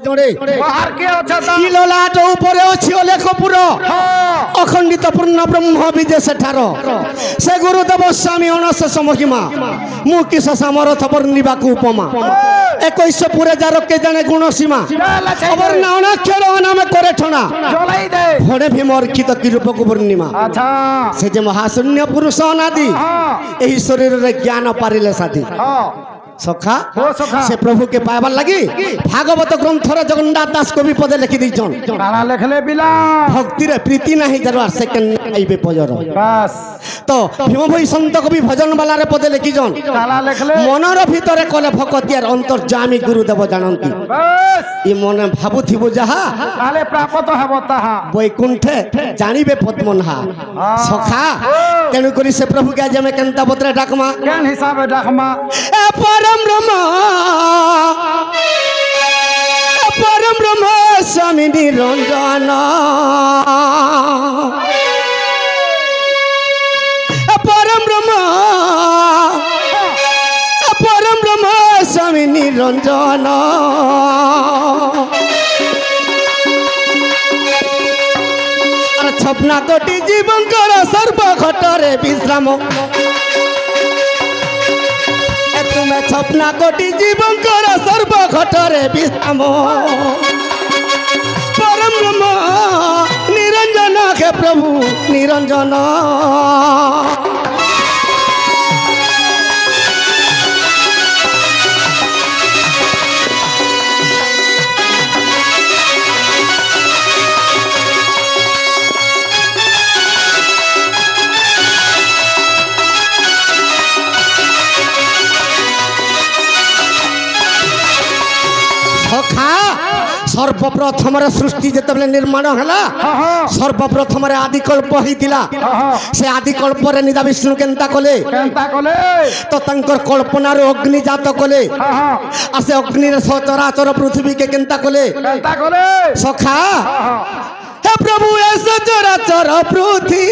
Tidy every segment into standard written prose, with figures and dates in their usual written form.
जोड़े बाहर के अच्छा था ललाट ऊपरे अछि लेखपुर अखंडित पूर्ण ब्रह्म विजय सेठार से गुरुदेव स्वामी अनशेष महिमा मु किस सामर्थ वर्णिबा उपमा 21 पुरे जार के जाने गुण सीमा अवर्ण अनाक्षर अनाम करे ठना जलाई दे भणे भीम अर्चित की रूप को वर्णिमा अच्छा से जे महाशून्य पुरुष अनादि एही शरीर रे ज्ञान पारिले साथी सखा से प्रभु के पाइबार लगी भागवत ग्रंथर जगन्नाथ दास कवि पदे लिखि दैछन गाना लिखले बिला भक्ति रे प्रीति नाही जरवा सेकंड आइबे पजर बस तो भीम भई संत कवि भजन वाला रे पदे लिखिजन गाना लिखले मनर भीतर कले भक्तियार अंतर्जामी गुरुदेव जानंती बस ई मने भाबुथिबो जहा काले प्राप्त हेबो ताहा वैकुंठे जानिबे पद्मनहा सखा तेनु करी से प्रभु के जमे केनता बतरे डाकमा केन हिसाबे डाकमा ए परम ब्रह्म स्वामी निरंजन परम ब्रह्म स्वामी निरंजन अरे छपना कोटि जीवंकर सर्व घटरे विश्राम तुम्हें छपना कोटि जीवंकर सर्व घटरे विश्राम परम ब्रह्म निरंजन के प्रभु निरंजन सर्वप्रथम सृष्टि जिते निर्माण है सर्वप्रथम आदिकल्प होता से आदिकल्प निदा विष्णु केन्ता कले तो कल्पना अग्नि जात कले आ से अग्नि सचराचर पृथ्वी के केन्ता कले सखा हे प्रभु ए सचराचर पृथ्वी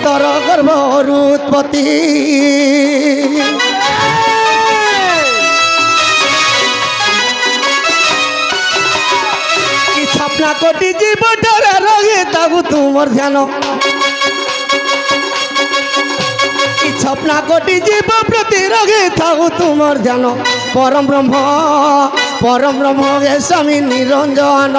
तर गर्भरुत्पत्ति छपना कोटि जीव डरे रहे तब तुमर ध्यान छपना कोटि जीव प्रति रहे थाऊ तुमर ध्यान परम ब्रह्म हे स्वामी निरंजन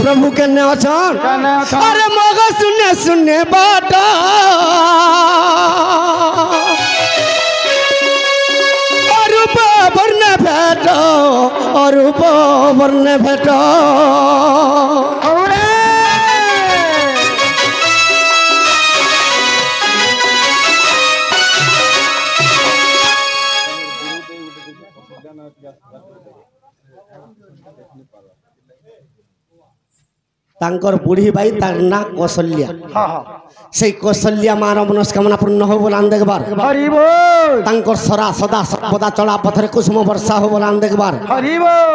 प्रभु के अचन अरे मग सुने सुने बाट अरूप वर्ण भेट अरूप वर्ण भेट तांकर बुढ़ी बाई तार ना कौशल्या से कौशल्या मार मनस्कामना पूर्ण हो बोलान देखबार तांकर सरा सदा सर्वदा चला पथरे कुसुम वर्षा हो बोलान देखबार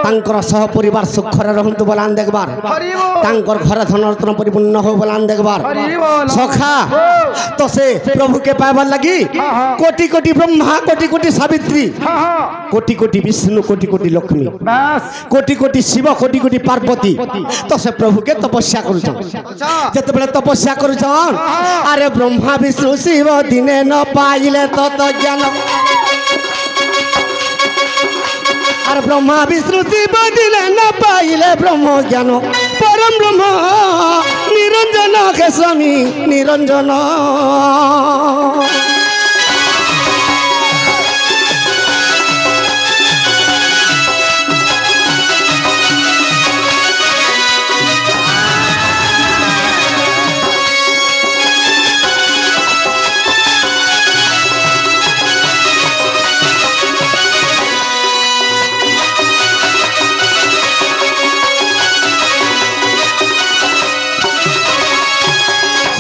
तांकर सह परिवार सुखरे रहंतु बोलान देखबार तांकर घर धन रत्न परिपूर्ण हो बोलान देखबार सखा तो से प्रभु के पाइबार लगी कोटि कोटि ब्रह्मा कोटि कोटि सावित्री कोटि कोटि विष्णु कोटि कोटि लक्ष्मी कोटि कोटि शिव कोटि कोटि पार्वती तो से प्रभु के तपस्या करते बेले तपस्या कर अरे ब्रह्मा विष्णु शिव दिने न पाइले तत ज्ञान अरे ब्रह्मा विष्णु शिव दिने न पाइले ब्रह्म ज्ञान परम ब्रह्म निरंजन के स्वामी निरंजन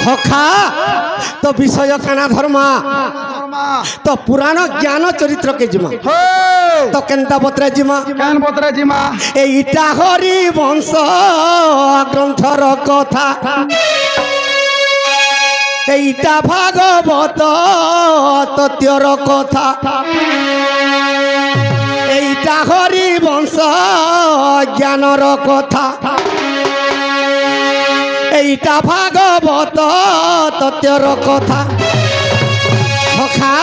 সখা তো বিষয় কানা ধর্মা তো পুরাণ জ্ঞান চরিত্র কে জিমা তো কেনতা বতরে জিমা কেন বতরে জিমা এইটা হরি বংশ গ্রন্থর কথা এইটা ভাগবত তত্ত্বর কথা এইটা হরি বংশ জ্ঞানর কথা এইটা ভাগবত তত্ত্বর কথা সখা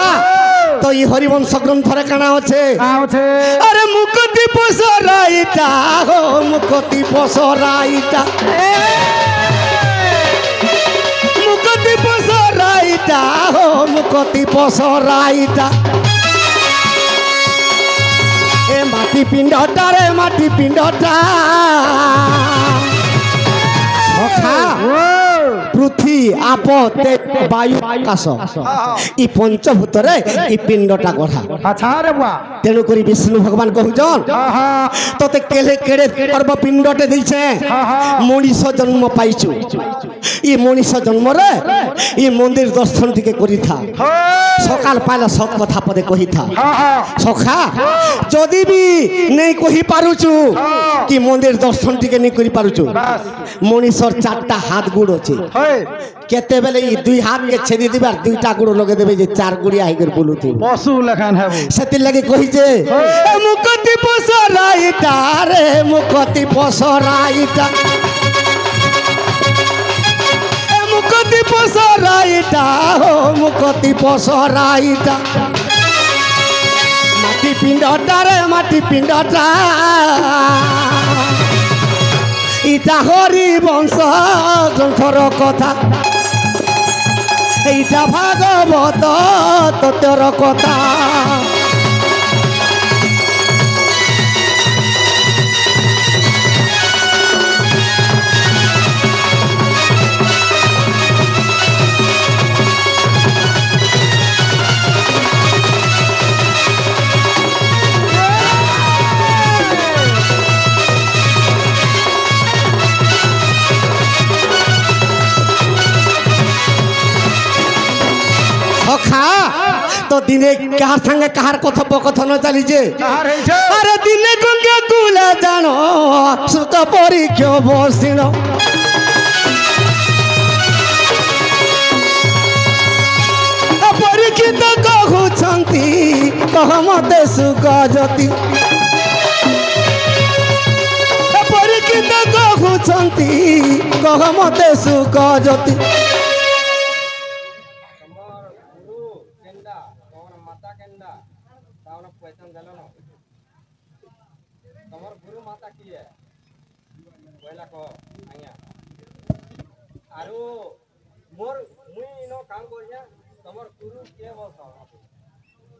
তো এই হরিবংশ গ্রন্থরে কানা আছে আরে মুকতি পসরাইটা হো মুকতি পসরাইটা মুকতি পসরাইটা হো মুকতি পসরাইটা এ মাটি পিণ্ডটা রে মাটি পিণ্ডটা সখা পৃথ্বী আপ বায়ু আকাশ ই পঞ্চভূতরে ই পিণ্ডটা গঢ়া আচ্ছা রে বুয়া তেণু করি বিষ্ণু ভগবান কহুছন তোতে কেলে কেড়ে সর্ব পিণ্ডটে দিছে মଣିষ জন্ম পাইছু ই মଣିষ জন্মরে ই মন্দির দর্শন টিকে করিথা সকাল পাইলা সব কথা পদে কহিথা সখা যদি বি নেই কহি পারুছু কি মন্দির দর্শন টিকে নেই করি পারুছু মଣିষর চারটা হাত গুড় আছে কেতেবেলে ই দুই হাত কে ছেড়ে দিবে আর দুইটা গুড় লগে দেবে যে চার গুড়িয়া হইগর বলুতু পশু লেখান হেবু সেতির লাগি কহিছে মুকতি পসরাইটা রে মুকতি পসরাইটা মুকতি পসরাইটা হো মুকতি পসরাইটা মাটি পিণ্ডটা রে মাটি পিণ্ডটা ইটা হরি বংশ গ্রন্থর কথা এইটা ভাগবত তত্ত্বর কথা সখা তো দিনে কাহার সঙ্গে কাহার কথোপকথন চালিছে আরে দিনে গঙ্গা কুলা জানো সুখ পরীক্ষ বসিল পরীক্ষিত কহুছন্তি কহ মতে সুখ জ্যোতি পরীক্ষিত কহুছন্তি কহ মতে সুখ জ্যোতি आरो मोर मुई इनो काम करिया तमर गुरु के बोलता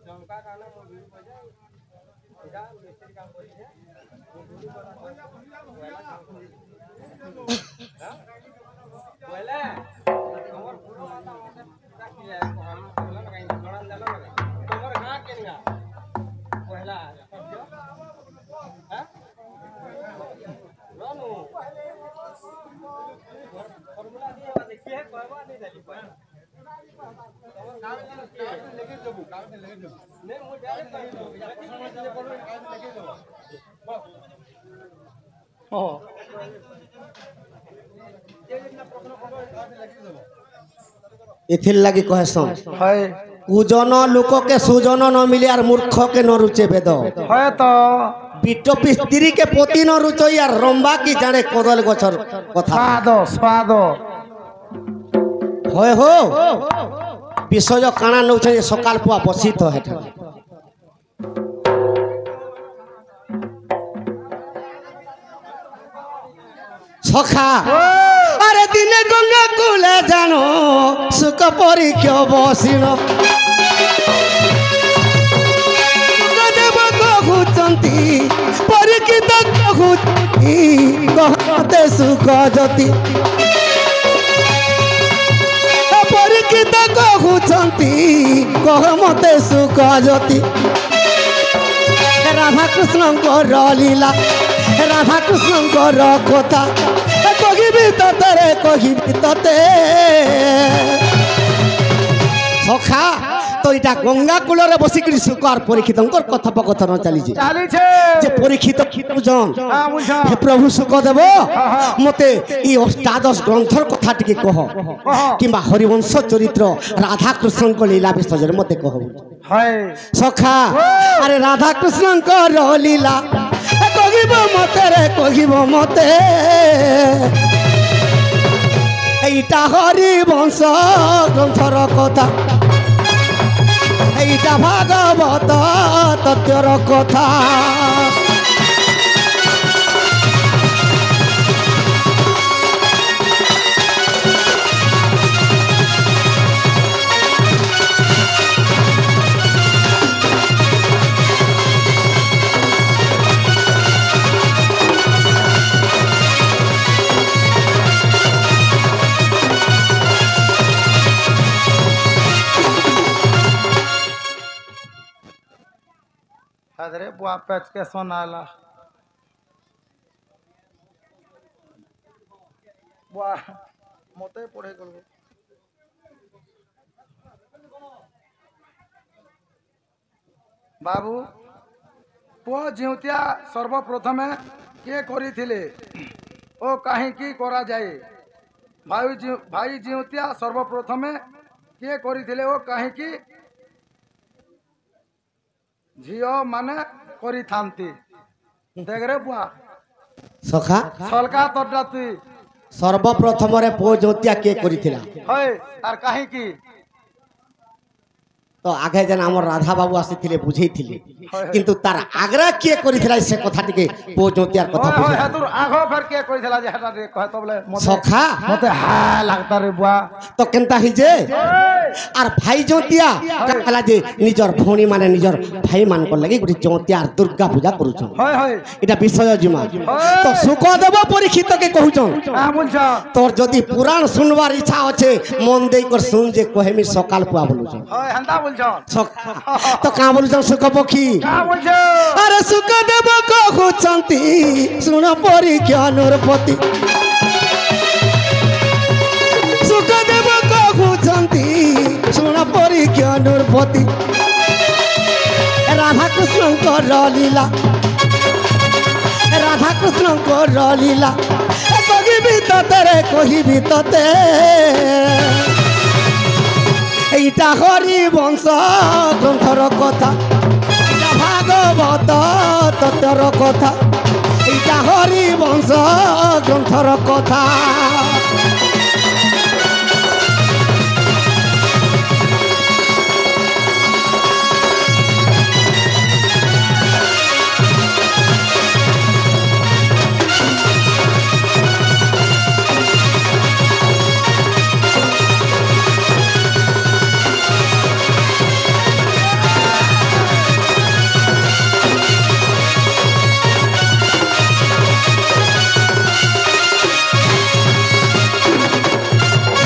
जमका काना मोर गुरु पजा इदा मिस्त्री काम करिया मोर गुरु बना वेला काम करिया वेला तमर गुरु माता मते पूजा किया हम बोला लगाई गणन दलो लगाई तमर गां केनिया वेला हां रानू फॉर्मूला दिए बा देखिए कहबा नहीं देली तमर गांव में लेके देबू गांव में लेके देबू नहीं मु डायरेक्ट कहि दो यदि समझ ले बोलो गांव में लेके देबो ओ जे जितना प्रश्न करबो गांव में लेके देबो एथिर लागि कहसन कुजन लोक के सुजन न मिले और मूर्ख के न रुचे वेद है तो बिटपी स्त्री के पोती न रुचई और रंबा की जाने कदल गछर कथा स्वाद स्वाद होय हो विषय काना नउछे सकाल पुआ बसित हेठा सखा अरे दिने गंगा कुले जानो सुख परीक्ष बसिनो देव कहुचंती परीक्षित कहुचंती कहते सुख ज्योति परीक्षित कहुचंती कह मते सुख ज्योति राधा कृष्ण लीला राधा कृष्ण कथा कही কহিবি ততে কহিবি ততে সখা তো এটা গঙ্গা কূলরে বসিকি শুক আর পরীক্ষিতঙ্কর কথোপকথন চালিছে যে পরীক্ষিত জন হে প্রভু সুখদেব মতে এই অষ্টাদশ গ্রন্থর কথা টিকে কহ কিংবা হরিবংশ চরিত্র রাধা কৃষ্ণଙ୍କ লীলা বিসর্জন মতে কহ সখা আরে রাধা কৃষ্ণଙ୍କର লীলা কহিব মতে রে কহিব মতে এইটা হরিবংশ গ্রন্থর কথা এইটা ভাগবত তত্ত্বর কথা अरे बुआ पैच के सोनाला बुआ मते पढ़े करबो बाबू पुओ जिउतिया सर्वप्रथमे के करिथिले ओ काहे की करा जाए भाई जिउतिया सर्वप्रथमे के करिथिले ओ काहे की झियो माने करी थांती देख रे बुआ सखा सलका तडराती सर्वप्रथम रे पो ज्योतिया के करिथिला होय आर काहे की तो आगे जेन हमर राधा बाबू आसीथिले बुझेइथिले किंतु तार आग्रह के करिथिला से कथा टिके पो ज्योतियार कथा होय बुझे हेतुर आगो फेर के करिथिला जे हटा रे कह तो बोले सखा मते हा लागता रे बुआ तो केनता हि जे आर भाई ज्योतिया कहला जे निजर भौणी माने निजर भाई मान को लगी गुटी ज्योतियार दुर्गा पूजा करूछन होय होय एटा विषय जिमा तो सुखदेव परीक्षित के कहूछन आ बुझा तोर जदी पुराण सुनवार इच्छा होछे मन देई कर सुन जे कहेमी सकाल पुआ बोलुछन होय हंदा बुझा तो का बोलुछन सुख पखी का बुझा अरे सुखदेव कहूछंती सुन परीक्षा नरपति सुखदेव कहूछंती सुन परीक्षा नरपति राधा कृष्णଙ୍କର लीला राधा कृष्णଙ୍କର लीला कहिबी तते रे कहिबी तते এইটা হরিবংশ গ্রন্থর কথা এইটা ভাগবত তত্ত্বর কথা এইটা হরিবংশ গ্রন্থর কথা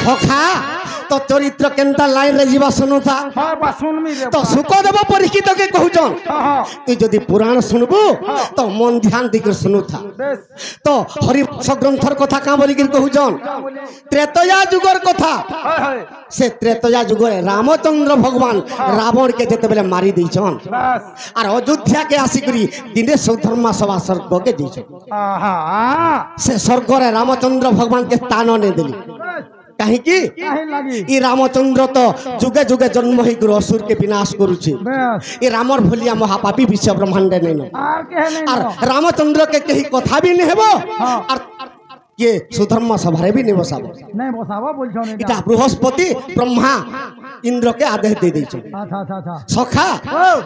সখা তো চরিত্র কেনতা লাইন রে ଯିବା শুনুথা हां बा सुनमी रे তো সুখদেব পরীক্ষিত কে কহুছন हां তুই যদি পুরাণ শুনবু তো মন ধ্যান দিকে শুনুথা बेस তো হরিবংশ গ্রন্থর কথা কা বলি কি কহুছন ত্রেতয়া যুগর কথা हाय हाय সে ত্রেতয়া যুগরে রামচন্দ্র ভগবান রাবণ কে যেতেবেলে মারি দিছন बस আর অযোধ্যা কে আসিকরি দিনে সৌধর্মা সভা স্বর্গ কে দিছন आहा সে স্বর্গরে রামচন্দ্র ভগবান কে স্থান নে দেলি কাহিকি काहे लागी ই রামচন্দ্র তো যুগে যুগে জন্ম হই গুরু অসুর কে বিনাশ করুছে बस ই রামর ভলিয়া মহাপাপী বিশ্ব ব্রহ্মাণ্ডে নেন आर के नहीं আর রামচন্দ্র কে কেহি কথা भी नहीं हेबो আর ये सुधर्म सभारे भी नहीं बसाबो नहीं बसाबो बोलछो ने इटा बृहस्पति ब्रह्मा इंद्र के आदेश दे दैछो अच्छा अच्छा अच्छा सखा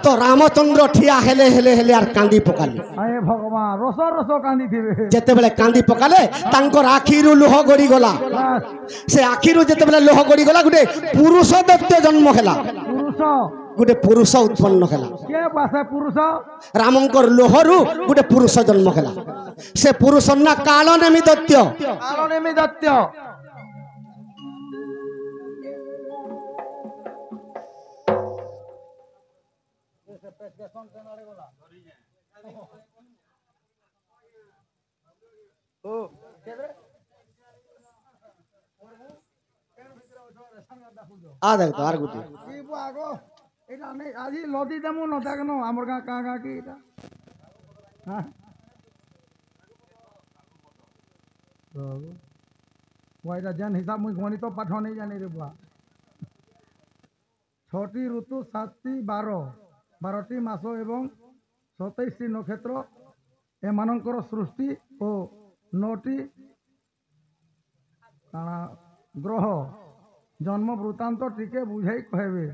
तो रामचंद्र ठिया हेले हेले हेले आर कांदी पकाले अरे भगवान रसो रसो कांदी थिबे जेते बेले कांदी पकाले तांकर आखिरु लोह गड़ी गला बस से आखिरु जेते बेले लोह गड़ी गला गुटे पुरुष दत्त जन्म हेला पुरुष गुटे पुरुष उत्पन्न हेला के बासे पुरुष रामंकर लोहरु गुटे पुरुष जन्म हेला से पुरुष ना काल नेमि दत्त आलोने में दत्य ओ आ देख तो आर गुटी কি বুয়া গো এটা নেই আজি লদি দেমু ন দেখ ন আমার গা কা গা কি এটা হ্যাঁ বুয়া এটা জান হিসাব মুই গণিত পাঠ নেই জানি রে বুয়া 6টি ঋতু 7টি 12টি মাস এবং 27টি নক্ষত্র এমানଙ୍କର সৃষ্টি ও 9টি গ্রহ জন্ম বৃত্তান্ত টিকে বুঝাই কহবে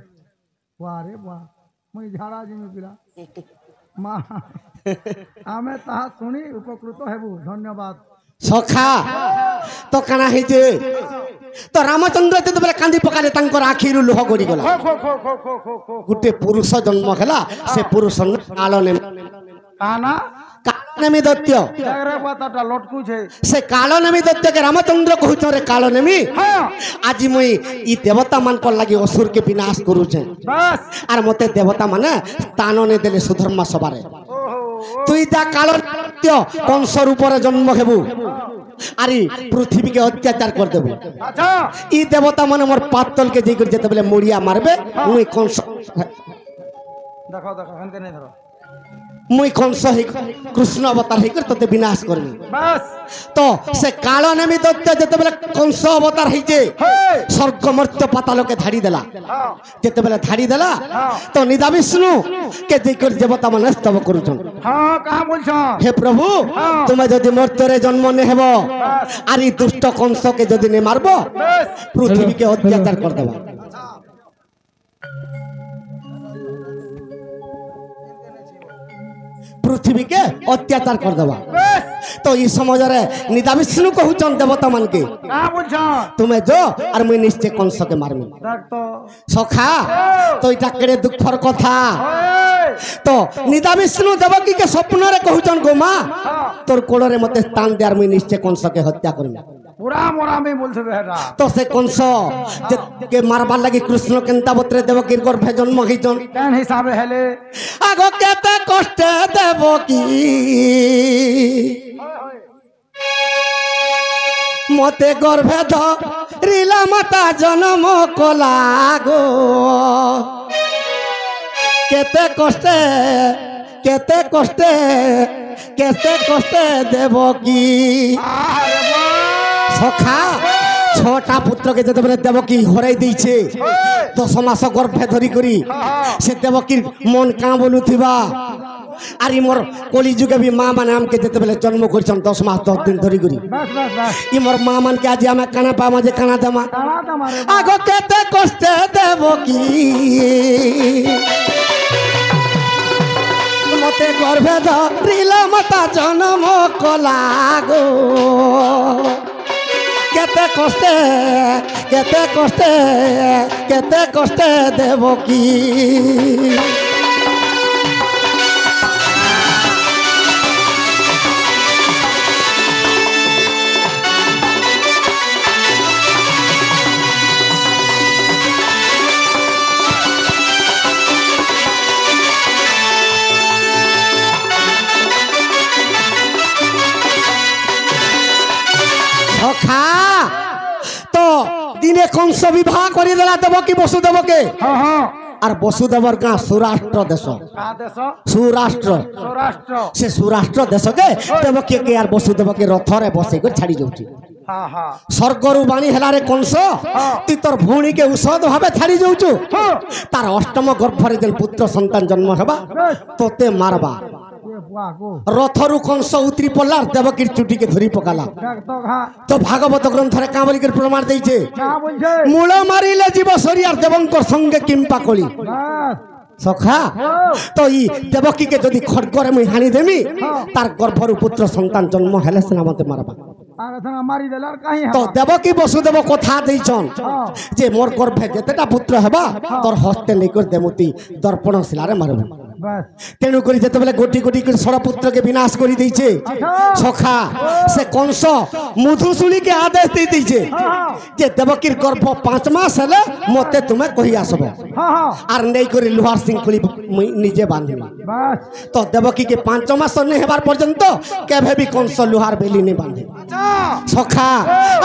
বারে বা মুই ঝাড়া জিমি পিলা মা আমি তাহা শুনি উপকৃত হেবু ধন্যবাদ সখা তো কানা হইছে তো রামচন্দ্র যেতবেলে কান্দি পকালে তাঙ্কর আখিরু লুহ গড়ি গলা গোটে পুরুষ জন্ম হেলা সে পুরুষ কালনে কানা কালনেমি দৈত্য রে পাতাটা লটকুছে সে কালনেমি দৈত্যকে রামচন্দ্র কহুছ রে কালনেমি হ্যাঁ আজি মুই ই দেবতা মানকর লাগি অসুর কে বিনাশ করুছে বাস আর মতে দেবতা মানে স্থাননে দেলে সুধর্মা সবারে তুই যা কাল কংসর উপরে জন্ম হেবু আরে পৃথিবীকে অত্যাচার করে দেবো আচ্ছা ই দেবতা মানে মোর পাতলকে যে করে যেতে বলে মরিয়া মারবে মুই কংস দেখো দেখো হেনকে নেই ধরো মুই কংস হই কৃষ্ণ অবতার হই করে তোতে বিনাশ করবি বাস তো সে কাল নেমি দৈত্য যেতেবেলে কংস অবতার হইছে স্বর্গ মর্ত্য পাতালকে ধাড়ি দেলা হ্যাঁ যেতেবেলে ধাড়ি দেলা তো নিদা বিষ্ণু কে যে করে দেবতা মানে স্তব করুছন হ্যাঁ কাহা বলছ হে প্রভু তুমি যদি মর্ত্যরে জন্ম নে হেব আর এই দুষ্ট কংসকে যদি নে মারব পৃথিবীকে অত্যাচার করে দেব পৃথিবীকে অত্যাচার করে দেবা তো এই সমাজরে নিদা বিষ্ণু কহুছন দেবতা মানকে কাহা বলছ তুমি যো আর মুই নিশ্চয় কংসকে মারমি দেখ তো সখা তো এটা কেড়ে দুঃখর কথা ওই তো নিদা বিষ্ণু দেবকীকে স্বপ্নরে কহুছন গো মা তোর কোড়রে মতে স্থান দে আর মুই নিশ্চয় কংসকে হত্যা করবি পুরা মোরামি বলছে বেটা তো সে কংস যে মারবার লাগি কৃষ্ণ কেন্তাবত্রে দেবকীর গর্ভে জন্ম হইছন কেন হিসাবে হেলে আগ কেতে কষ্টে দেবকী মতে গর্ভে ধরিলা মাতা জন্ম কলা গো কেতে কষ্টে কেতে কষ্টে কেতে কষ্টে দেবকী আরে বাহ সখা 6টা পুত্রকে যেতেবেলে দেবকী হরাই দিয়েছে 10 মাস গর্ভে ধরি করি সে দেবকীর মন কাঁ বলুথিবা আর ই মোর কলি যুগে বি মা মানে আমাকে যেতেবেলে জন্ম করছেন 10 মাস 10 দিন ধরি করি বাস বাস বাস ই মোর মা মানকে আজি আমি কানা পা মাঝে কানা দেমা কানা তোমারে আগ কেতে কষ্টে দেবকী মতে গর্ভে ধরিলা মাতা জন্ম কলা গো কেতে কষ্টে কেতে কষ্টে কেতে কষ্টে দেবকী সখা তো দিনে কংস বিবাহ করে দেলা দেবকী বসুদেবকে হ্যাঁ হ্যাঁ আর বসুদেবর গাঁ সুরাষ্ট্র দেশ কাহা দেশ সুরাষ্ট্র সৌরাষ্ট্র সে সুরাষ্ট্র দেশকে দেবকীকে আর বসুদেবকে রথরে বসেই করে ছাড়ি যাଉଛି হ্যাঁ হ্যাঁ স্বর্গরু বাণী হেলারে কংস তুই তোর ভৌণীকে ঔষধ ভাবে ছাড়ি যাଉଛୁ তার অষ্টম গর্ভরে যেন পুত্র সন্তান জন্ম হেবা তোতে মারবা বাহ গো রথরু কংস উতরি পড়লার দেবকীর চুটিকে ধরি পকালা দেখ তো ঘা তো ভাগবত গ্রন্থরে কাঁ বলিকে প্রমাণ দিয়েছে কাহা বলছে মূল মারিলে জীব সরিয়ার দেবঙ্কর সঙ্গে কিম্পা কলি বাস সখা তো ই দেবকীকে যদি খড়গরে মুই হানি দেমি তার গর্ভরু পুত্র সন্তান জন্ম হেলে সিনা মতে মারবা আগে সঙ্গে মারি দেলে আর কাহি তো হবা দেবকী বসুদেব কথা দিয়েছন যে মোর গর্ভে যেতেটা পুত্র হেবা তোর হস্তে নিকট দেমতি দর্পণ শিলারে মারব तेणु करी जेतेबेले गोटी गोटी कर सरपुत्र के विनाश करी दैछे सखा से कंस मुधु सुनी के आदेश दे दैछे जे देवकीर गर्भ 5 मास हेले मते तुमे कहि आसबो आर नै करी लोहार सिंखुली निजे बांधबी तो देवकी के 5 मास नै हेबार पर्यंत केभे भी कंस लोहार बेली नै बांधे सखा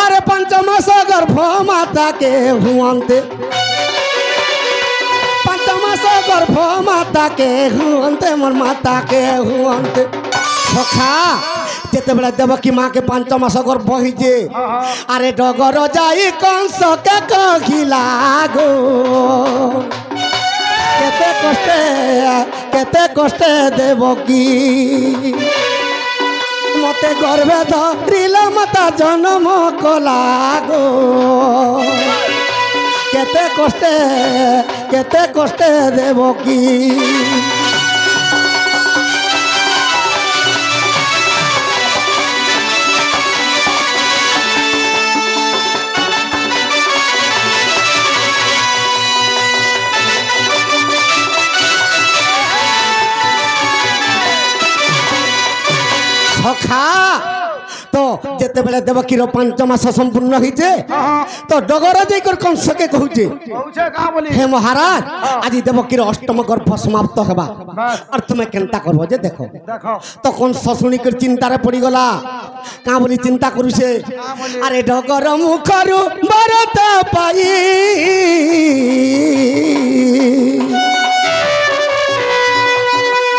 अरे 5 मास गर्भ माता के हुआंते 5 मास गर्भ माता के हुआंते मोर माता के हुआंते सखा जेते बेला देवकी माँ के 5 मास गर्भ होइजे अरे डगर जाई कंस के कहिला गो केते कष्टे देवकी मते गर्भे धरिला माता जन्म कला गो केते कष्टे देवकी सखा तो जेते बेले देवकीर 5 मास संपूर्ण होइजे तो डगर जाइकर कंस के कहूचे हे महाराज आज देवकीर 8म गर्भ समाप्त हेबा और तुमे केनता करबो जे देखो तो कंस सुनी कर चिंता रे पड़ी गला का बोली चिंता करू से अरे डगर मुखरु भरत पाई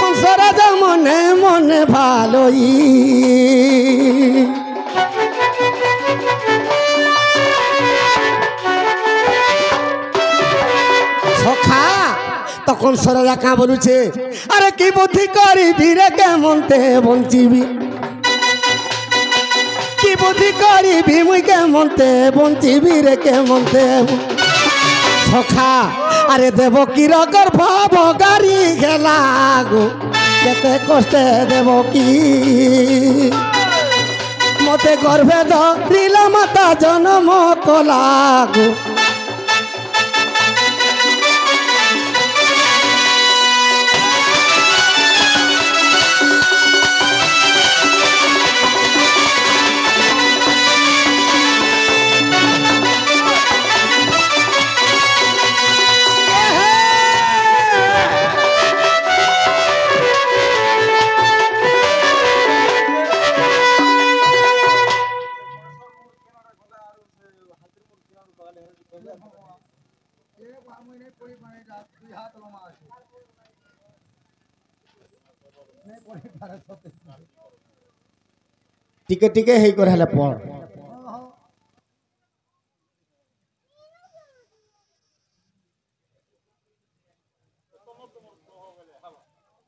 कंस राजा मने मने भालोई सखा तखन सरजा का बोलुछे अरे की बुद्धि करी रे केमते बंचिबी की बुद्धि करी मुई केमते बंचिबी रे केमते सखा अरे देवकीर गर्भ बगारी गेला गो केते कष्टे देवकी मते गर्भे धरिला माता जन्म कला गो टिके टिके हे कर हले पड़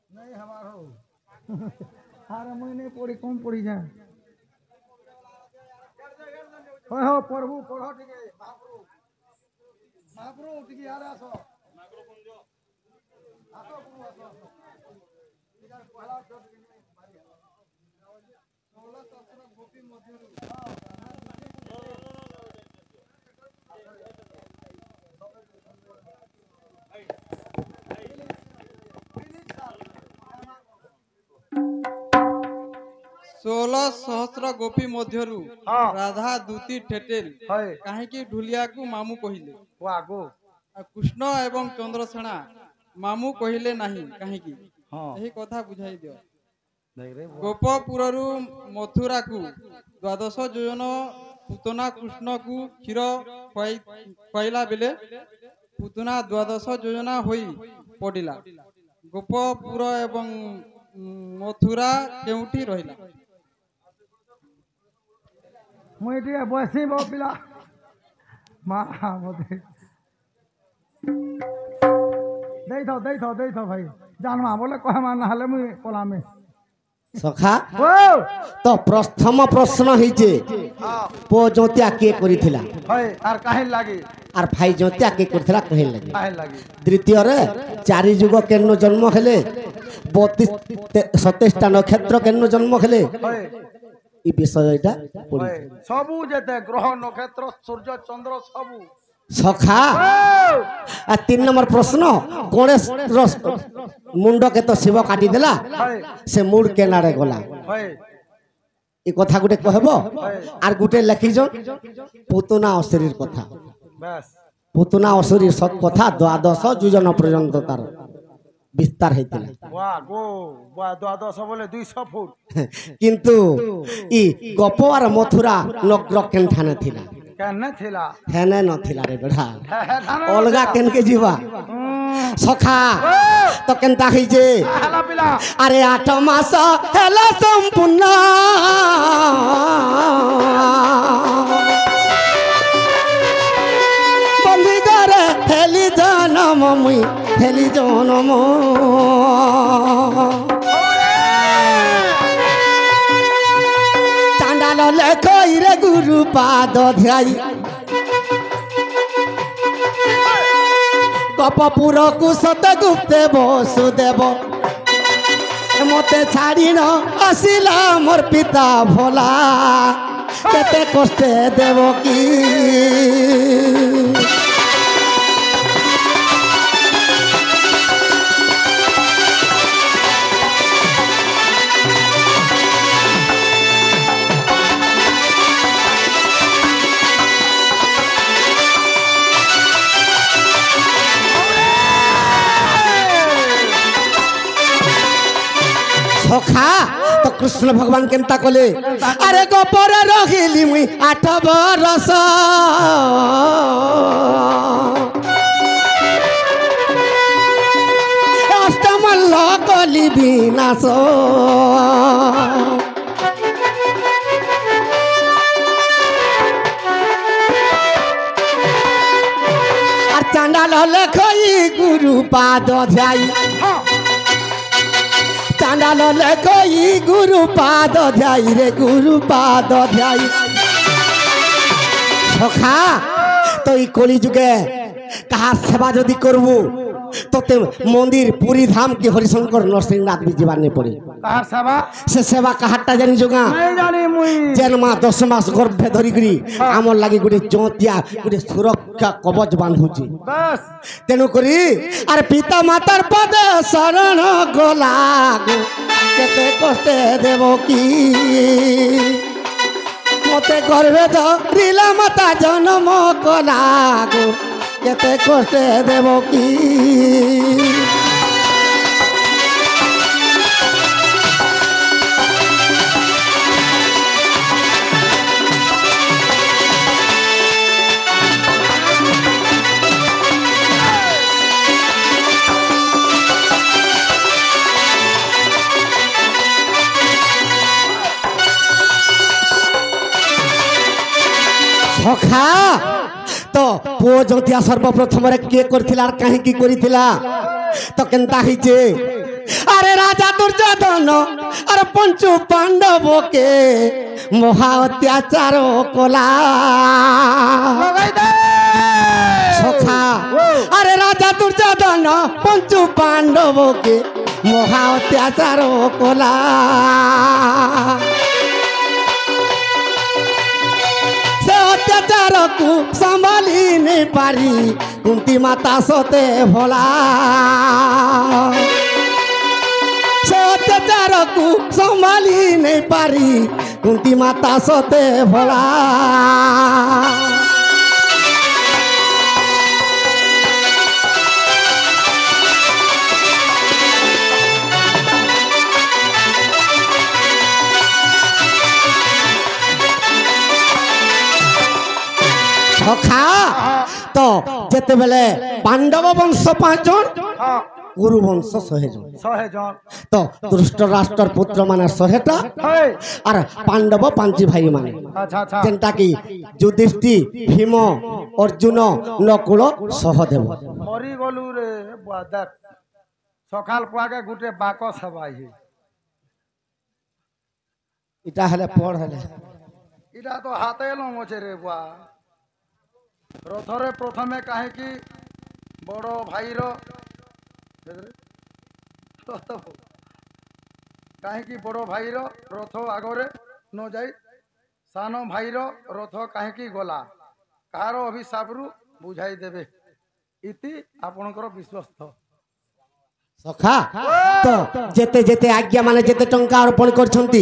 नहीं हमारो हार महीने पड़ी कम पड़ी जाए हो प्रभु पढ़ो टिके महाप्रभु महाप्रभु टिके आरे आसो आसो गुरु आसो इधर पहला शब्द मारी 16 सहस्र गोपी मध्यरु सोलह सहस्र गोपी मध्यरु राधा दूती ठेटेल काहेकि ढुलिया को मामू कहिले कृष्ण एवं चंद्रसेना मामू कहिले नहीं काहेकि यही कथा बुझाई दियो गोपपुरु मथुरा को 12 योजन पुतना कृष्ण को क्षीर खुआइला बेले पुतना 12 योजना होई पड़िला गोपपुर एवं मथुरा केउठी रहिला मुई टिके बसी बो पिला मा मते देई थो भाई जानवा बोले कह मान हले मुई पलामे सखा तो प्रथम प्रश्न हिचे पो जोतिया के करिथिला आर काहे लागी आर भाई जोतिया के करिथिला कहे लागी काहे लागी द्वितीय रे चारि जुग केनो जन्म हेले 32 27 टा नक्षत्र केनो जन्म हेले ई विषय एटा पड़ी सबु जेते ग्रह नक्षत्र सूर्य चंद्र सबु सखा आ 3 नंबर प्रश्न गणेश मुंड के तो शिव काटी देला से मुड़ के नारे गला ए कथा गुटे कहबो आर गुटे लिखिजो पुतना असुरीर कथा पुतना असुरीर सब कथा द्वादश योजन पर्यंत तार विस्तार हेतिला द्वादश बोले 200 फुट किंतु ई गप आर मथुरा नगर केनठाने थिला केने थिला हेने न थिला रे बेढ़ा अलगा केन के जीवा सखा तो केनता हई जे अरे 8 मास हेला संपूर्ण बंदी करे हेली जनम मुई हेली जनम चांडाल लेखई रे गुरु पाद ध्याई कपपुर कुशत गुप्ते वसुदेव मते छाड़ी न आसिला मोर पिता भोला केते कष्टे देव की सखा तो कृष्ण भगवान केनता कले अरे गोपर रहिली मुई 8 बरस अष्टमल्ल कली विनाश और चांडाल लेखई गुरु पाद ध्याई चांडाल लेखई गुरु पाद ध्याई रे गुरु पाद ध्याई सखा तो ई कली जुगे कहा सेवा जदि करबू तो ते मंदिर पुरी धाम के हरिशंकर नरसिंहनाथ भी जीवा नहीं पड़े कहार सेवा से सेवा कहाटा जानी जोगा नहीं जानी मुई जन्मा 10 मास गर्भे धरी करी आमर लागि गुटे चौतिया गुटे सुरक्षा कवच बांधुची बस तेणु करी अरे पिता मातार पद शरण गला केते कष्टे देव की मते गर्भे धरिला माता जन्म कला केते कष्टे देव की सखा तो पुओ जोतिया सर्वप्रथम के करथिला और कहीं की करिथिला तो केनता हिचे अरे राजा दुर्योधन अरे पंचु पांडव के महा अत्याचार कोला सखा अरे राजा दुर्योधन पंचु पांडव के महा अत्याचार कोला अत्याचार को संभाली नहीं पारी कुंती माता सोते भोला से अत्याचार को संभाली नहीं पारी कुंती माता सोते भोला सखा तो जेते बेले पांडव वंश 5 जन गुरु वंश 100 जन तो धृतराष्ट्र पुत्र माने 100टा और पांडव 5 भाई माने जेंटा की युधिष्ठिर भीम अर्जुन नकुल सहदेव मरी गलु रे देख सकाल पुआके गुटे बाक सबाई इटा हले पढ़ हले इटा तो हाथे लो मोचे रे बुआ रथरे प्रथमे कहीं कि बड़ भाई कहीं कि बड़ भाई रथ आगरे न जाई सान भाई रथ कहीं गला कहार अभिशाप रु ବୁଝାଇ ଦେବେ ଇତି ଆପଣଙ୍କର ବିଶ୍ୱସ୍ତ। ସଖା ତ ଯେତେ ଯେତେ ଆଜ୍ଞା ମାନେ ଯେତେ ଟଙ୍କା ଅର୍ପଣ କରିଛନ୍ତି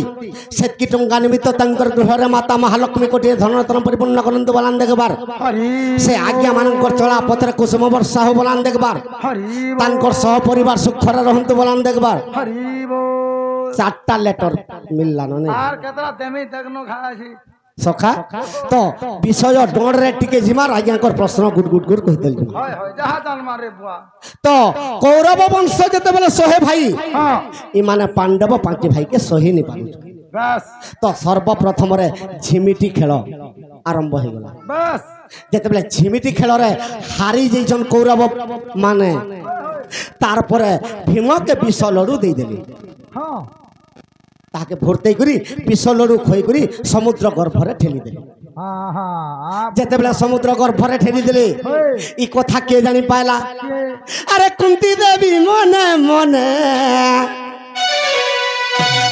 ସେତିକି ଟଙ୍କା ନିମିତ୍ତ ତାଙ୍କର ଗୃହରେ ମାତା ମହାଲକ୍ଷ୍ମୀ କୋଟିଏ ଧନରତ୍ନ ପରିପୂର୍ଣ୍ଣ କରନ୍ତୁ ବଲାନ ଦେଖବାର ସେ ଆଜ୍ଞା ମାନଙ୍କର ଚଳା ପଥରେ କୁସୁମ ବର୍ଷା ହଉ ବଲାନ ଦେଖବାର ତାଙ୍କର ସହ ପରିବାର ସୁଖରେ ରହନ୍ତୁ ବଲାନ ଦେଖବାର। 4ଟା ଲେଟର ମିଳିଲା ନେ আর কেতরা দেমি দেখনো খাইছি ସଖା ତ ବିଷୟ ଡଣରେ ଟିକେ ଯିମାର ଆଜ୍ଞାଙ୍କର ପ୍ରଶ୍ନ ଗୁଟ ଗୁଟ ଗୁଟ କହିଦେଲି। হয় হয় যাহা জান মারে বুয়া ତ କୌରବ ବଂଶ ଯେତେବେଳେ 100 ଭାଇ হ্যাঁ ଏମାନେ ପାଣ୍ଡବ 5 ଭାଇକେ ସହି ନି ପାରୁ বাস ତ ସର୍ବପ୍ରଥମରେ ଝିମିଟି ଖେଳ ଆରମ୍ଭ ହେଇଗଲା। বাস ଯେତେବେଳେ ଝିମିଟି ଖେଳରେ ହାରି ଯାଇଛନ୍ କୌରବ ମାନେ ତାରପରେ ଭୀମକେ ବିଷ ଲଡୁ ଦେଇଦେଲେ হ্যাঁ ତାହାକେ ଭର୍ତ୍ତେଇ କରି ବିଷ ଲଡୁ ଖୋଇ କରି ସମୁଦ୍ର ଗର୍ଭରେ ଠେଲିଦେଲେ। হ্যাঁ হ্যাঁ ଯେତେବେଳେ ସମୁଦ୍ର ଗର୍ଭରେ ଠେଲିଦେଲେ ଇ କଥା କିଏ ଜାଣି ପାଇଲା? ଆରେ କୁନ୍ତି ଦେବୀ ମନେ ମନେ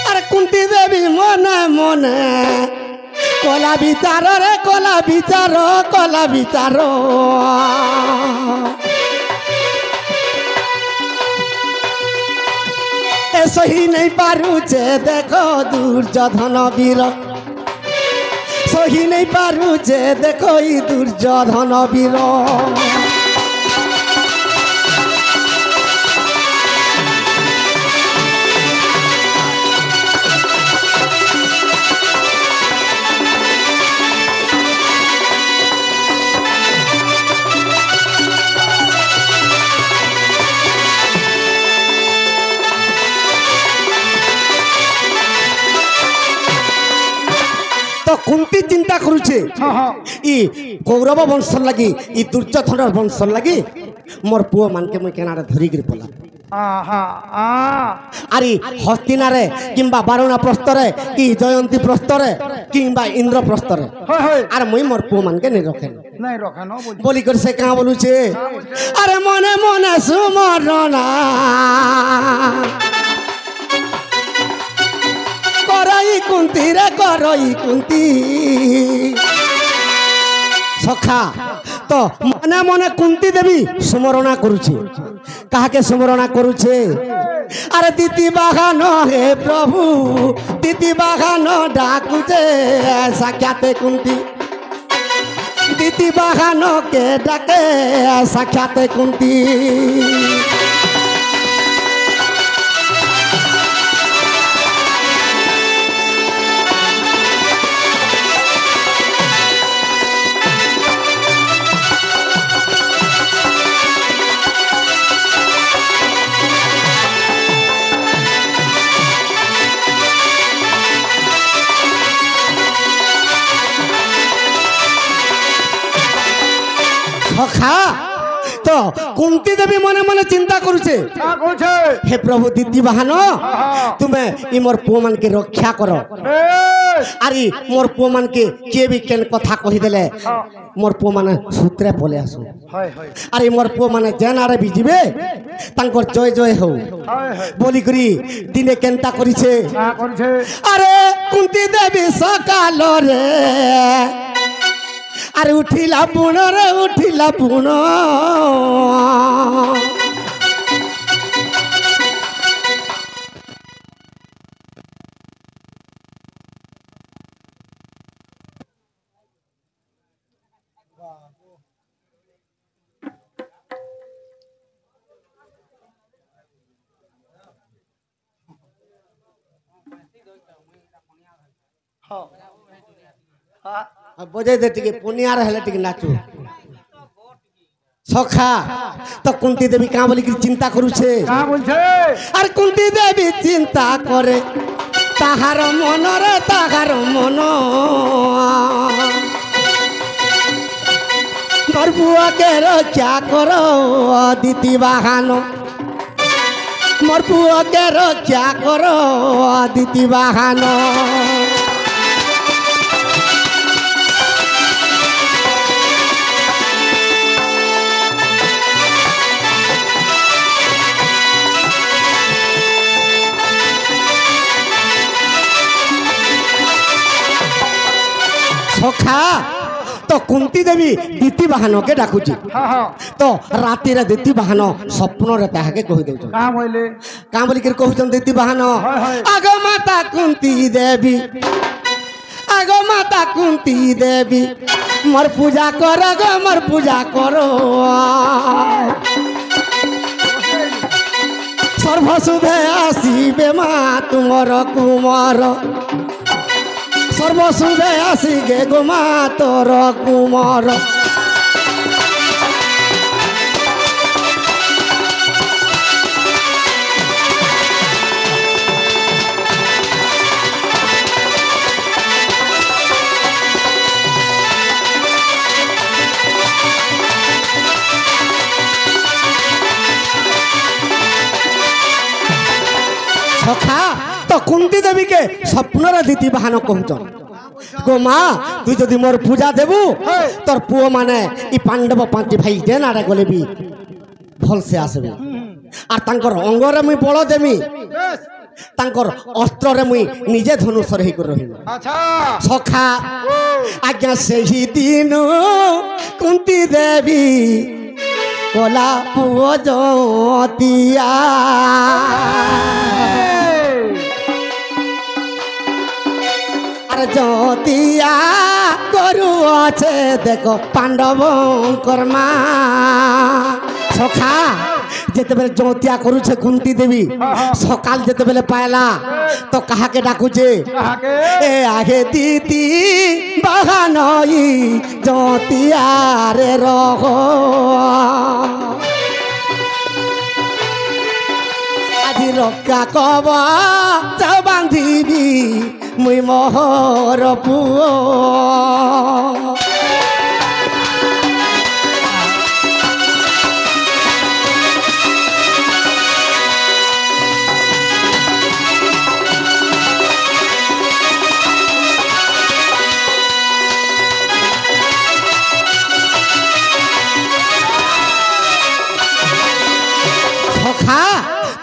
ଆରେ କୁନ୍ତି ଦେବୀ ମନେ ମନେ କଲା ବିଚାର ରେ କଲା ବିଚାର କଲା ବିଚାର ଏ ସହି ନେଇ ପାରୁଛେ ଦେଖ ଦୁର୍ଯ୍ୟୋଧନ ବୀର সহি নেই পারুছে দেখো ই দুর্যোধন বীর। কুন্তি চিন্তা করুছে ই কৌরব বংশর লাগি ই দুর্যোধনের বংশর লাগি মোর পুଅ মানকে মুই কেনারে ধরিকি পলা আরে হস্তিনারে কিংবা বারুণা প্রস্তরে কি জয়ন্তী প্রস্তরে কিংবা ইন্দ্র প্রস্তরে আর মুই মোর পুଅ মানকে নি রখেন নাই রখানো বলি করে সে কাঁ বলুছে আরে মনে মনে সুমরণা করই কুন্তি রে করই কুন্তি সখা তো মনে মনে কুন্তি দেবী স্মরণা করুছে কাহাকে স্মরণা করুছে আরে দিতি বাগান হে প্রভু দিতি বাগান ডাকুছে সাক্ষাতে কুন্তি দিতি বাগান কে ডাকে সাক্ষাতে কুন্তি সখা তো কুন্তি দেবী মনে মনে চিন্তা করুছে হে প্রভু দিদি বাহান তুমি ই মোর পুଅ মানকে রক্ষা কর আরে মোর পুଅ মানকে কিଏ ବି কেন কথা কহিদেলে মোর পুଅ মানে সূত্রে পলে আসু আরে মোর পুଅ মানে যেন আরে বি যাবে তাঙ্কর জয় জয় হও বলি করি দিনে কেনতা করিছে আরে কুন্তি দেবী সকাল রে আরে উঠিলা পুণ রে উঠিলা পুণ বজাই দে টিকে পুনিয়ার হেলে টিকে নাচু সখা তো কুন্তি দেবী কাঁ বলি চিন্তা করুছে আর কুন্তি দেবী চিন্তা করে তাহার মনরে তাহার মন মোর পুয়াকে রক্ষা কর দিতি বাহান মোর পুয়াকে রক্ষা কর দিতি বাহান সখা तो कुंती देवी दीति बाहन के डाकुची हाँ हाँ तो राति रे दीति बाहन स्वप्न रे ताहा के कहि देउ कहाँ बोले का बोली कर कहउछन दीति बाहन आग माता कुंती देवी आग माता कुंती देवी मोर पूजा कर गो मोर पूजा करो सर्वसुधे आसीबे मा तुमर कुमार सर्वसुधे आसी गे गो मा तोर कुमार सखा तो कुंती देवी के स्वप्न रे दीति बाहन कहउछन गो माँ तु जदि मोर पूजा देबू तोर पुओ माने ई पांडव पांच भाई जेना रे गले भी भल से आसबे आर तांकर अंग रे मुई बळ देमी तांकर अस्त्र रे मुई निजे धनुष रही कर रही अच्छा सखा आज्ञा से ही दिन कुंती देवी कोला पुओ जोतिया अरे जोतिया करू अच्छे देखो पांडव कर्मा सखा जेते बेले जोतिया करू छे कुंती देवी सकाल जेते बेले पायला तो कहा के डाकुचे ए आगे दीदी बहानई जोतिया रे रहो আজি রক্ষা কব বান্ধিবি মুই মোহর পুয়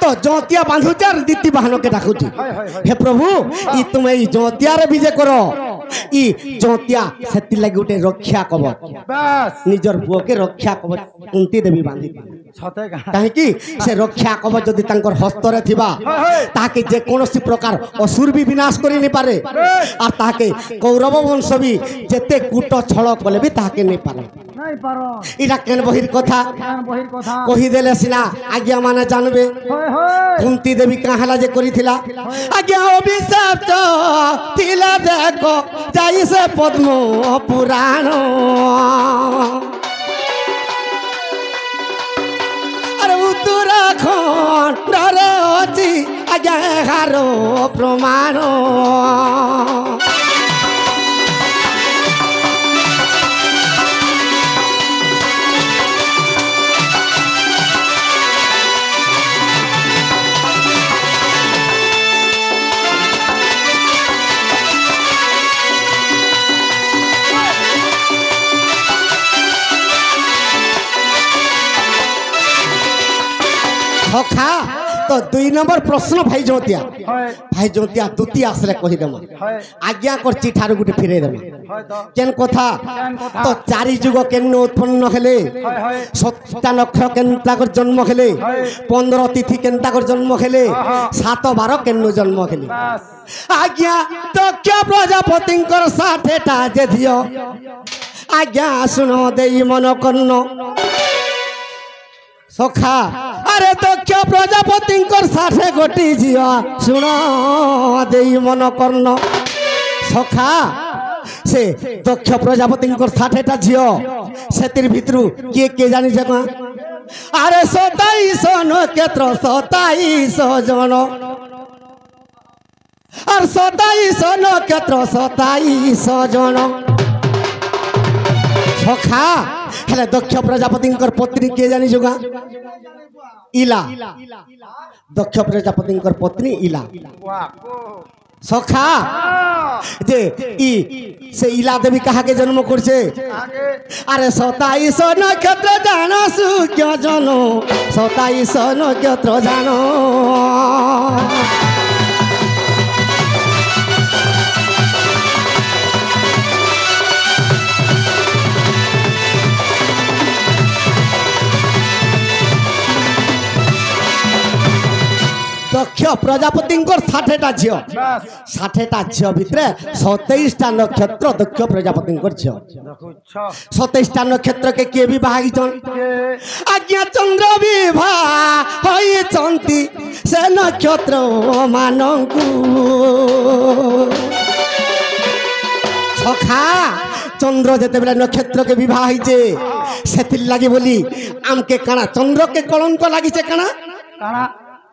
तो जोतिया बांधुचार दीति बाहन के डाकुची हे प्रभु ई तुमे ई जोतिया रे विजय करो ई जोतिया सेति लागि उठे रक्षा कवच बस निजर पुओ के रक्षा कवच कुंती देवी बांधी छते काहे कि से रक्षा कवच जदि तांकर हस्त रे थिबा ताके जे कोनोसी प्रकार असुर भी विनाश करि नि पारे और ताके कौरव वंश भी जेते कूट छळ कले भी ताके नै पारे नहीं पारो इरा केन बहिर कथा बहिर कथा कहि देले सिना आज्ञा माने जानबे कुंती देवी कहाला जे करिथिला आज्ञा अभिशाप थिला देखो जाई से पद्म पुराण अरे उत्तराखंड रे अछि आज्ञा हारो प्रमाण सखा तो 2 नंबर प्रश्न भाई जोतिया द्वितीय आसले कहि देम आज्ञा कर चिठार गुटे फिरे देम केन कथा तो 4 जुग केन उत्पन्न हेले 7 नक्षत्र केन ताकर जन्म हेले 15 तिथि केन ताकर जन्म हेले 7 12 केन जन्म हेले आज्ञा दक्ष प्रजापतिंकर साठेटा जे धियो आज्ञा सुनो देई मन कर्ण सखा अरे दक्ष प्रजापतिंकर 60 गोटी झियो सुन देई मन कर्ण सखा से दक्ष प्रजापतिंकर 60टा झियो सेतिर भितरु के जानि जका अरे 27 नक्षत्र 27 जन और 27 नक्षत्र 27 जन सखा हेले दक्ष प्रजापतिंकर पत्नी के जानि जका इला दक्ष प्रजापतिंकर पत्नी इला सखा जे ई से इला देवी कहा के जन्म करछे अरे 27 नक्षत्र जानो सुक्य जनो 27 नक्षत्र जानो দক্ষ প্রজাপতিঙ্কর 60টা ঝিও বাস 60টা ঝিও ভিতরে 27টা নক্ষত্র দক্ষ প্রজাপতিঙ্কর ঝিও দেখুছ 27টা নক্ষত্রকে কিଏ বিবাহ ହେଇଛନ୍ কে আজ্ঞা চন্দ্র বিবাহ হইଛନ୍ତି ସେ ନକ୍ଷତ୍ର ମାନଙ୍କୁ সখা চন্দ্র যেতেবেলে নক্ষত্রকে বিবাহ হয়েছে সেতির লাগি বলি আমকে কাଣା চন্দ্রকে কলঙ্ক লাগিছে কাଣା কানা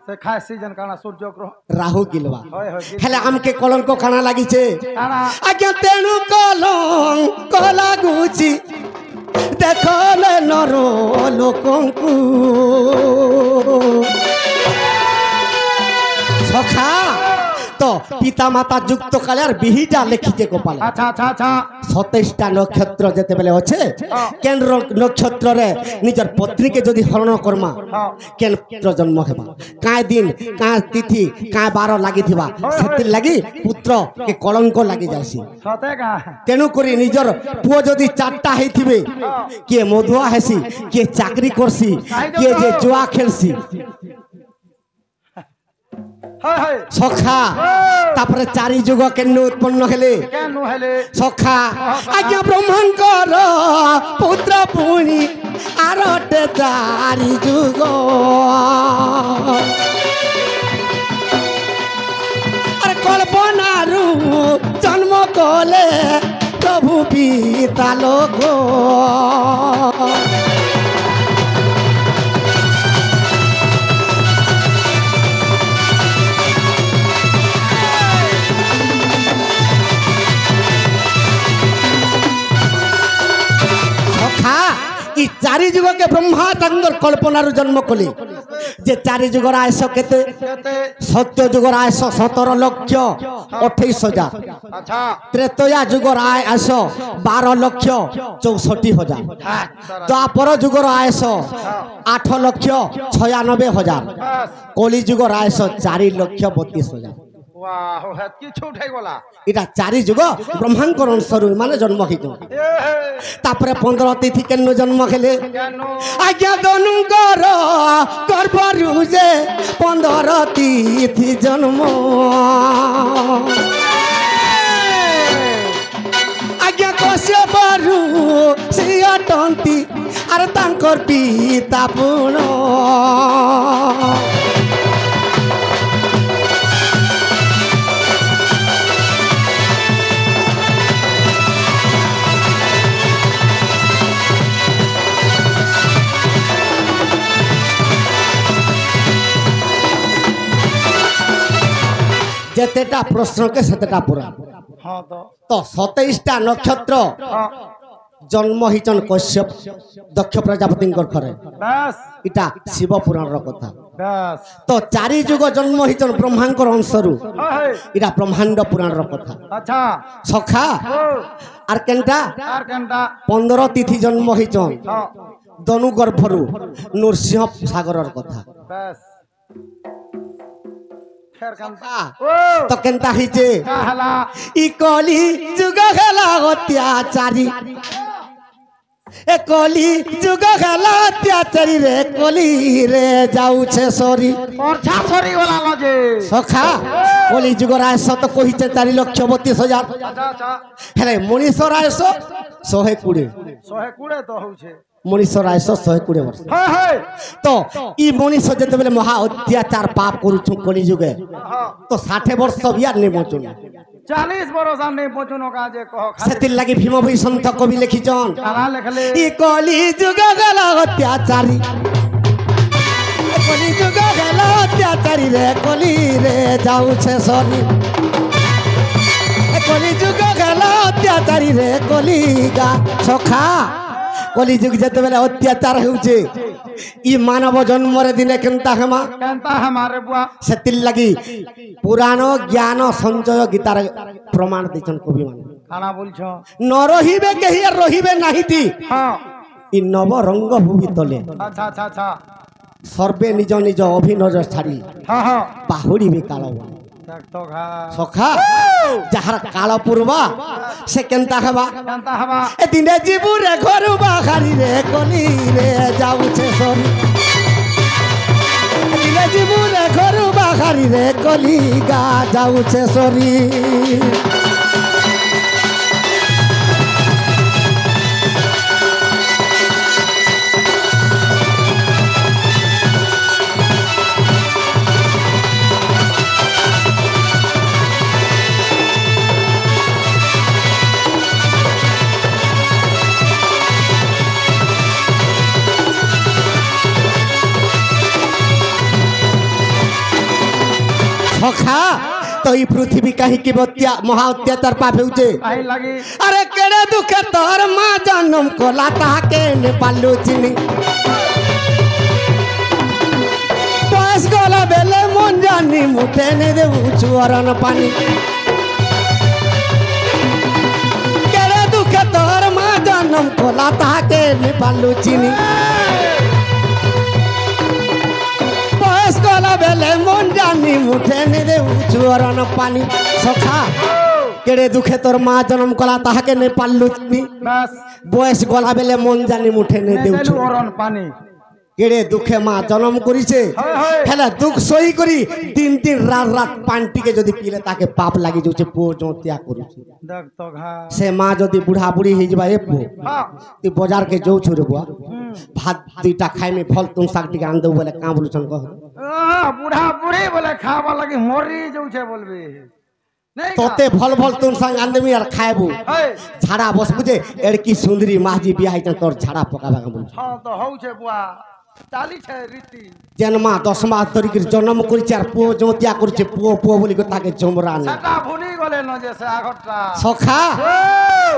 সে খায় সিজন কানা সূর্য গ্রহ রাহু গিলবা হয় হয় হেলে আমকে কলঙ্ক কাଣା লাগিছে কানা আজ্ঞা তেণু কলঙ্ক লাগুছি দেখলে নর লোকଙ୍କୁ সখা তো পিতা মাতা যুক্ত কালে আর বিহিটা লেখিছে গোপাল আচ্ছা আচ্ছা আচ্ছা 27টা নক্ষত্র যেতেবেলে অছে কেন নক্ষত্রে নিজের পত্নীকে যদি হরণ কর্মা কেন পুত্র জন্ম হেবা কায় দিন কায় তিথি কায় বার লাগিথিবা সেতির লাগি পুত্র কে কলঙ্ক লাগি যাইছি সতে কা তেণু করি নিজর পুଅ যদি 4টা হইথিবে কিয়ে মধুয়া হেসি কিয়ে চাকরি করছি কিয়ে যে জুয়া খেলছি হয় হয় সখা তারপরে চারি যুগ কেন উৎপন্ন হেলে কেন হেলে সখা আজ্ঞা ব্রহ্মাঙ্কর পুত্র পুনি আরটে চারি যুগ আর কল্পনারু জন্ম কলে প্রভু পিতা লোক ই চারি যুগকে ব্রহ্মা তাঙ্গর কল্পনার জন্ম কলে যে চারি যুগর আয়স কেতে কেতে সত্য যুগর আয়স 17 লক্ষ 28,000 আচ্ছা ত্রেতয়া যুগর আয়স 12 লক্ষ 64,000 দ্বাপর যুগর আয়স 8 লক্ষ 96,000 বাস কলি যুগর আয়স 4 লক্ষ 32,000 ওয়াও হেত কিছু উঠাই গলা এটা চারি যুগ ব্রহ্মাঙ্কর অংশরু মানে জন্ম হইত এ তারপরে 15 তিথি কেন জন্ম খেলে কেন আজ্ঞা দনুঙ্কর গর্ভরু যে 15 তিথি জন্ম আজ্ঞা কশ্যপরু শ্রী অটন্তি আর তাঙ্কর পিতা পুণ যেতেটা প্রশ্নকে সেতেটা পুরা হ্যাঁ তো তো 27টা নক্ষত্র হ্যাঁ জন্ম হইছন কশ্যপ দক্ষ প্রজাপতিঙ্কর ঘরে বাস এটা শিব পুরাণর কথা বাস তো চারি যুগ জন্ম হইছন ব্রহ্মাঙ্কর অংশরু হয় এটা ব্রহ্মাণ্ড পুরাণর কথা আচ্ছা সখা ও আর কেনটা আর কেনটা 15 তিথি জন্ম হইছন হ্যাঁ দনু গর্ভরু নরসিংহ সাগরের কথা বাস ফের কেনটা ও তো কেনটা হইছে কাহলা ই কলি যুগ খেলা অত্যাচারী এ কলি যুগ খেলা অত্যাচারী রে কলি রে যাউছে সরি পরছা সরি গলা লজে সখা কলি যুগর আয়স তো কহিছে 4,32,000 আচ্ছা আচ্ছা হেলে মনীষর আয়স 120 120 তো হউছে মনীষর আয়স 120 বর্ষ হয় হয় তো ই মনীষ যেতেবেলে মহা অত্যাচার পাপ করুছু কলি যুগে হ্যাঁ তো 60 বর্ষ বিয়ার নিমোচন 40 বরস আর নেই পছুনো কাজে কহ খালি সেতির লাগি ভীমভূষণ সন্ত কবি লিখিছন কালা লেখলে ই কলি যুগ গেল অত্যাচারী এ কলি যুগ গেল অত্যাচারী রে কলি রে যাউছে সরি এ কলি যুগ গেল অত্যাচারী রে কলিগা সখা কলি যুগ যেতেবেলে অত্যাচার হেউছে ই মানব জন্মরে দিনে কেনতা হেমা কেনতা हमारे बुआ সেতির লাগি পুরাণ জ্ঞান সঞ্চয় গীতার প্রমাণ দিছন কবি মানে খানা বলছো ন রহিবে কেহি আর রহিবে নাহিতি হ্যাঁ ই নব রঙ্গ ভূমি তলে আচ্ছা আচ্ছা আচ্ছা সর্বে নিজ নিজ অভিনয় ছাড়ি হ্যাঁ হ্যাঁ পাহড়িবে কাল দেখ তো ঘা সখা যাহার কাল পূর্বা সে কেনতা হেবা কেনতা হবা এ দিনে জীবু রে ঘরু বাহারি রে কলি রে যাউছে সরি এ দিনে জীবু রে ঘরু বাহারি রে কলি গা যাউছে সরি সখা তো এই পৃথিবী কাহিকি মহা অত্যাচার পাবেউছে আরে কেড়ে দুঃখে তোর মা জন্ম কলা তাহাকে নে পারলু চিনি বয়স গলা বেলে মন জানি মুঠে নে দেবু চুয়ারন পানি কেড়ে দুঃখে তোর মা জন্ম কলা তাহাকে নে পারলু চিনি গলা বেলে মন জানি মুঠে নে দে চুয়ারন পানি সখা কেড়ে দুঃখে তোর মা জন্ম কলা তাহাকে নে পারলু চিনি বয়স গলা বেলে মন জানি মুঠে নে দে চুয়ারন পানি কেড়ে দুঃখে মা জন্ম করিছে হেলে দুঃখ সহি করি দিন দিন রাত রাত পানটিকে যদি পিলে তাকে পাপ লাগি যাচ্ছে পুଅ জোতিয়া করুছে সে মা যদি বুড়া বুড়ি হয়ে যাবা এ পুଅ তুই বজারকে যাউଛୁ রে বুয়া ভাত দুইটা খাইমি ফল তুম শাক টিকে আন দেবো বলে কাঁ বলুছন কহ বুড়া বুড়ি বলে খাওয়া লাগি মরি যাউছে বলবি তোতে ভল ভল তুম শাক আন দেবি আর খাইবু ঝাড়া বসবু যে এড়কি সুন্দরী মাঝি বিয়া হইছে তোর ঝাড়া পকাবা বল হ্যাঁ তো হউছে বুয়া চালিছে রীতি জন্মা 10 মাস ধরিকি জন্ম করিছে আর পুଅ জোতিয়া করছে পুଅ পুଅ বলি তাকে জমরা নে সেটা ভুলি গলে ন যে সে আগরটা সখা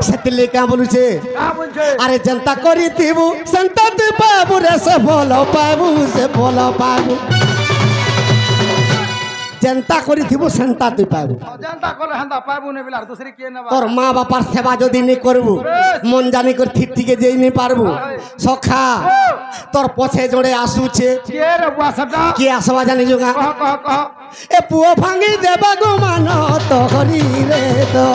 সেতলে কাঁ বলুছে কাঁ বলছে আরে জনতা করিতিবু সন্তা তুই পাবু রে সে বলো পাবু সে বলো পাবু জনতা করিতিবু সন্তা তুই পাবু জনতা কলে হন্দা পাবু নে বিলা দুসরি কে নেবা তোর মা বাবার সেবা যদি নি করবু মন জানি করে ঠিক ঠিক যেই নি পারবু সখা তোর পছে জড়ে আসুছে কে রে বুয়া সেটা কি আসবা জানি যোগা কহ কহ কহ এ পুଅ ভাঙি দেবা গো মান তো হরি রে তো